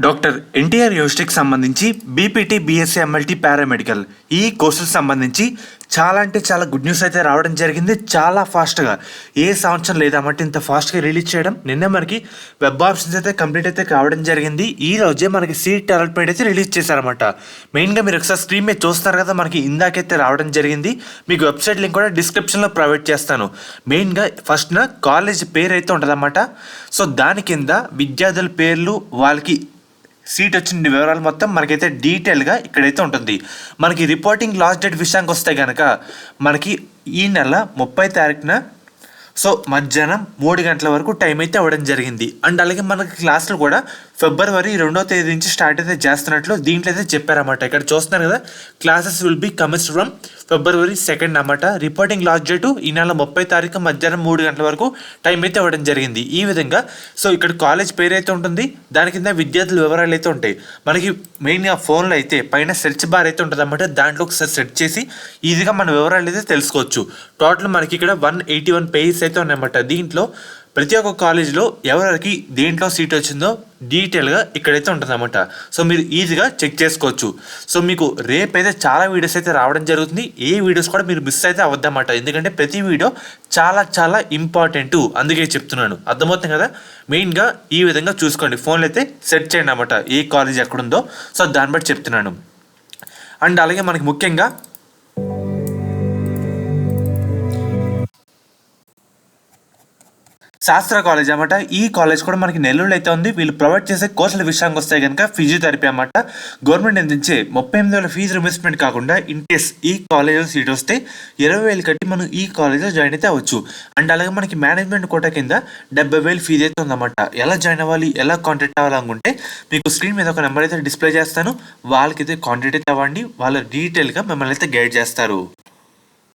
Doctor NTR యూనివర్సిటీకి సంబంధించి BPT, BSc, MLT, paramedical ఈ కోర్సులకు సంబంధించి చాలా అంటే చాలా గుడ్ న్యూస్ అయితే రావడం జరిగింది. చాలా ఫాస్ట్గా ఏ సంవత్సరం లేదన్నమాట ఇంత ఫాస్ట్గా రిలీజ్ చేయడం. నిన్న మనకి వెబ్ ఆప్షన్స్ అయితే కంప్లీట్ అయితే కావడం జరిగింది. ఈ రోజే మనకి సీట్ అలాట్మెంట్ అయితే రిలీజ్ చేశారన్నమాట. మెయిన్గా మీరు ఒకసారి స్క్రీన్ మీద చూస్తారు కదా, మనకి ఇందాకైతే రావడం జరిగింది. మీకు వెబ్సైట్ లింక్ కూడా డిస్క్రిప్షన్లో ప్రొవైడ్ చేస్తాను. మెయిన్గా ఫస్ట్ కాలేజ్ పేరు అయితే ఉంటుందన్నమాట. సో దాని కింద విద్యార్థుల పేర్లు, వాళ్ళకి సీట్ వచ్చిన వివరాలు మొత్తం మనకైతే డీటెయిల్గా ఇక్కడైతే ఉంటుంది. మనకి రిపోర్టింగ్ లాస్ట్ డేట్ విషయానికి వస్తే కనుక మనకి ఈ నెల 30 తారీఖున సో మధ్యాహ్నం 3 గంటల వరకు టైం అయితే అవ్వడం జరిగింది. అండ్ అలాగే మనకి క్లాసులు కూడా ఫిబ్రవరి 2వ తేదీ నుంచి స్టార్ట్ అయితే చేస్తున్నట్లు దీంట్లో అయితే చెప్పారన్నమాట. ఇక్కడ చూస్తున్నారు కదా, classes will be commenced from February 2 అన్నమాట. రిపోర్టింగ్ లాస్ట్ డేటు ఈ నెల 30 తారీఖు మధ్యాహ్నం 3 గంటల వరకు టైం అయితే ఇవ్వడం జరిగింది. ఈ విధంగా సో ఇక్కడ కాలేజ్ పేరు అయితే ఉంటుంది, దాని కింద విద్యార్థుల వివరాలు అయితే ఉంటాయి. మనకి మెయిన్గా ఫోన్లో అయితే పైన సెర్చ్ బార్ అయితే ఉంటుంది అన్నమాట. దాంట్లో ఒకసారి సెర్చ్ చేసి ఈజీగా మన వివరాలు అయితే తెలుసుకోవచ్చు. టోటల్ మనకి ఇక్కడ 181 పేజెస్ అయితే ఉన్నాయన్నమాట. దీంట్లో ప్రతి ఒక్క కాలేజీలో ఎవరికి దేంట్లో సీట్ వచ్చిందో డీటెయిల్గా ఇక్కడైతే ఉంటుందన్నమాట. సో మీరు ఈజీగా చెక్ చేసుకోవచ్చు. సో మీకు రేపైతే చాలా వీడియోస్ అయితే రావడం జరుగుతుంది. ఏ వీడియోస్ కూడా మీరు మిస్ అయితే అవ్వద్దన్నమాట. ఎందుకంటే ప్రతి వీడియో చాలా చాలా ఇంపార్టెంట్, అందుకే చెప్తున్నాను. అర్థమవుతుంది కదా. మెయిన్గా ఈ విధంగా చూసుకోండి, ఫోన్లో అయితే సెట్ చేయండి అన్నమాట ఏ కాలేజ్ ఎక్కడుందో. సో దాన్ని బట్టి చెప్తున్నాను. అండ్ అలాగే మనకి ముఖ్యంగా శాస్త్ర కాలేజ్ అన్నమాట. ఈ కాలేజ్ కూడా మనకి నెల్లూరులో అయితే ఉంది. వీళ్ళు ప్రొవైడ్ చేసే కోర్సుల విషయానికి వస్తే కనుక ఫిజియోథెరపీ అన్నమాట. గవర్నమెంట్ అందించే 38,000 ఫీజు రిమర్స్మెంట్ కాకుండా ఇన్ కేస్ ఈ కాలేజ్లో సీట్ వస్తే 20,000 కట్టి మనం ఈ కాలేజ్లో జాయిన్ అయితే అవ్వచ్చు. అండ్ అలాగే మనకి మేనేజ్మెంట్ కోటా కింద 70,000 ఫీజు అయితే ఉందన్నమాట. ఎలా జాయిన్ అవ్వాలి, ఎలా కాంటాక్ట్ అవ్వాలనుకుంటే మీకు స్క్రీన్ మీద ఒక నెంబర్ అయితే డిస్ప్లే చేస్తాను. వాళ్ళకైతే కాంటాక్ట్ అయితే అవ్వండి. వాళ్ళ డీటెయిల్గా మిమ్మల్ని అయితే గైడ్ చేస్తారు.